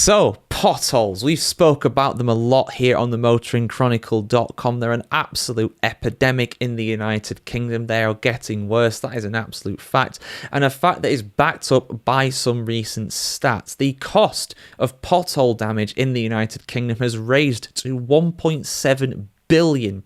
So, potholes. We've spoke about them a lot here on the motoringchronicle.com. They're an absolute epidemic in the United Kingdom. They are getting worse. That is an absolute fact. And a fact that is backed up by some recent stats. The cost of pothole damage in the United Kingdom has raised to £1.7 billion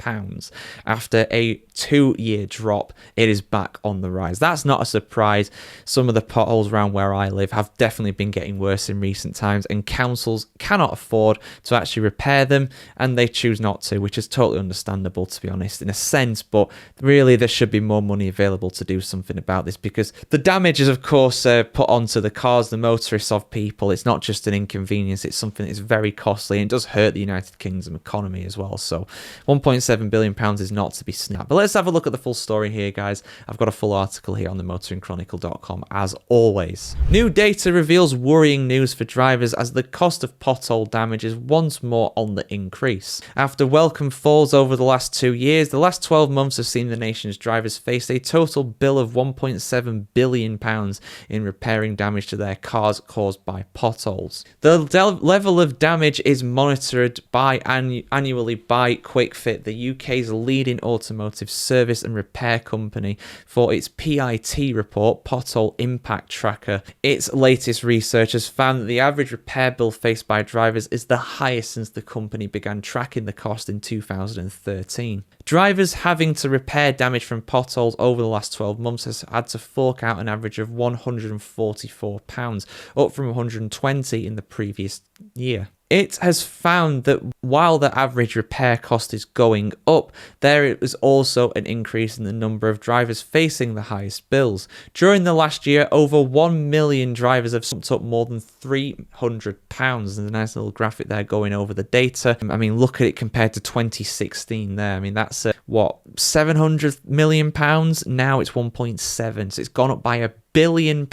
after a 2-year drop. It is back on the rise. That's not a surprise. Some of the potholes around where I live have definitely been getting worse in recent times, and councils cannot afford to actually repair them, and they choose not to, which is totally understandable, to be honest, in a sense. But really, there should be more money available to do something about this, because the damage is, of course, put onto the cars, the motorists of people. It's not just an inconvenience. It's something that's very costly, and it does hurt the United Kingdom economy as well. So £1.7 billion is not to be snapped. But let's have a look at the full story here, guys. I've got a full article here on the motoringchronicle.com, as always. New data reveals worrying news for drivers as the cost of pothole damage is once more on the increase. After welcome falls over the last 2 years, the last 12 months have seen the nation's drivers face a total bill of £1.7 billion in repairing damage to their cars caused by potholes. The level of damage is monitored annually by QuickFit, the UK's leading automotive service and repair company, for its PIT report, Pothole Impact Tracker. Its latest research has found that the average repair bill faced by drivers is the highest since the company began tracking the cost in 2013. Drivers having to repair damage from potholes over the last 12 months has had to fork out an average of £144, up from £120 in the previous year. It has found that while the average repair cost is going up, there is also an increase in the number of drivers facing the highest bills. During the last year, over 1 million drivers have summed up more than £300. There's a nice little graphic there going over the data. I mean, look at it compared to 2016 there. I mean, that's £700 million? Now it's 1.7. So it's gone up by £1 billion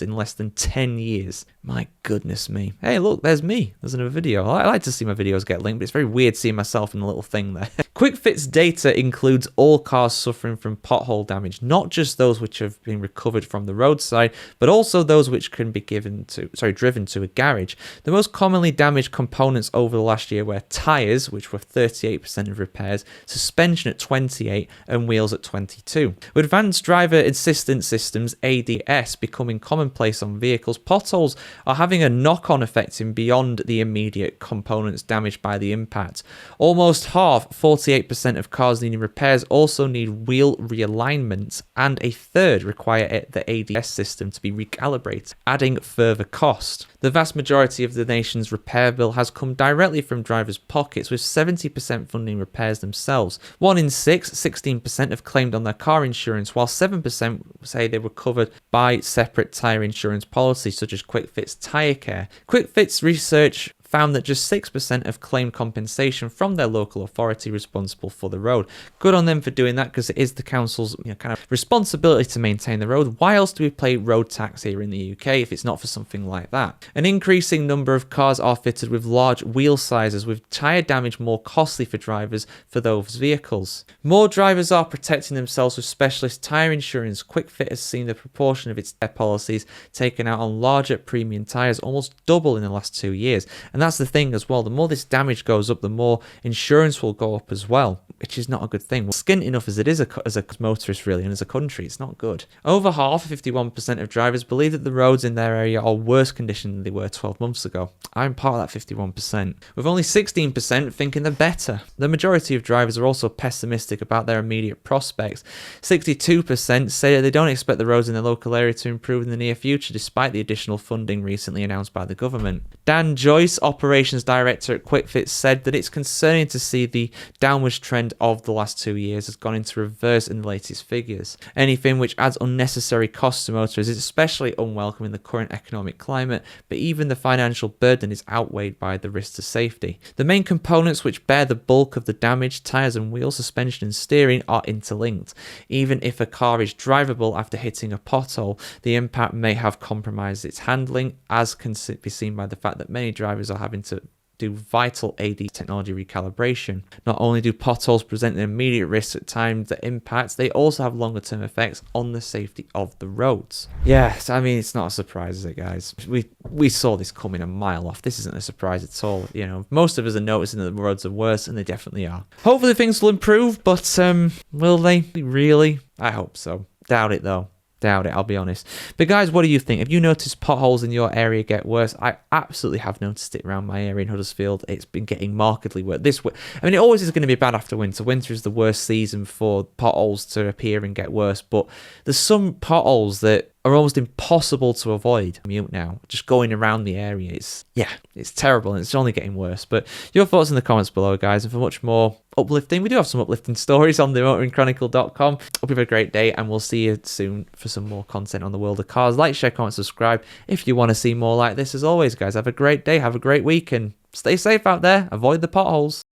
in less than 10 years. My goodness me. Hey, look, there's me. There's another video. I like to see my videos get linked, but it's very weird seeing myself in the little thing there. QuickFit's data includes all cars suffering from pothole damage, not just those which have been recovered from the roadside, but also those which can be driven to a garage. The most commonly damaged components over the last year were tyres, which were 38% of repairs, suspension at 28%, and wheels at 22%. With advanced driver assistance systems, ADS, becoming commonplace on vehicles, potholes are having a knock-on effect in beyond the immediate components damaged by the impact. Almost half, 48% of cars needing repairs also need wheel realignments, and a third require the ADS system to be recalibrated, adding further cost. The vast majority of the nation's repair bill has come directly from drivers' pockets, with 70% funding repairs themselves. 1 in 6, 16% have claimed on their car insurance, while 7% say they were covered by separate tyre insurance policies, such as QuickFit's Tyre Care. QuickFit's research found that just 6% have claimed compensation from their local authority responsible for the road. Good on them for doing that, because it is the council's kind of responsibility to maintain the road. Why else do we pay road tax here in the UK if it's not for something like that? An increasing number of cars are fitted with large wheel sizes, with tyre damage more costly for drivers for those vehicles. More drivers are protecting themselves with specialist tyre insurance. QuickFit has seen the proportion of its policies taken out on larger premium tyres almost double in the last 2 years. And that's the thing as well. The more this damage goes up, the more insurance will go up as well, which is not a good thing. Skint enough as it is as a motorist, really, and as a country, it's not good. Over half, 51% of drivers, believe that the roads in their area are worse condition than they were 12 months ago. I'm part of that 51%, with only 16% thinking they're better. The majority of drivers are also pessimistic about their immediate prospects. 62% say that they don't expect the roads in their local area to improve in the near future, despite the additional funding recently announced by the government. Dan Joyce, operations director at QuickFit, said that it's concerning to see the downwards trend of the last 2 years has gone into reverse in the latest figures. Anything which adds unnecessary costs to motorists is especially unwelcome in the current economic climate, but even the financial burden is outweighed by the risk to safety. The main components which bear the bulk of the damage, tyres and wheels, suspension and steering, are interlinked. Even if a car is drivable after hitting a pothole, the impact may have compromised its handling, as can be seen by the fact that many drivers are having to do vital AD technology recalibration. Not only do potholes present an immediate risk at times that impacts, they also have longer term effects on the safety of the roads. Yes, I mean, it's not a surprise, is it, guys? We saw this coming a mile off. This isn't a surprise at all. You know, most of us are noticing that the roads are worse, and they definitely are. Hopefully things will improve, but will they really? I hope so. Doubt it though. Doubt it, I'll be honest. But guys, what do you think? Have you noticed potholes in your area get worse? I absolutely have noticed it around my area in Huddersfield. It's been getting markedly worse. I mean, it always is going to be bad after winter. Winter is the worst season for potholes to appear and get worse. But there's some potholes that are almost impossible to avoid. Mute now. Just going around the area, it's terrible, and it's only getting worse. But your thoughts in the comments below, guys. And for much more uplifting, we do have some uplifting stories on the motoringchronicle.com. Hope you have a great day, and we'll see you soon for some more content on the world of cars. Like, share, comment, subscribe if you want to see more like this. As always, guys, have a great day, have a great week, and stay safe out there. Avoid the potholes.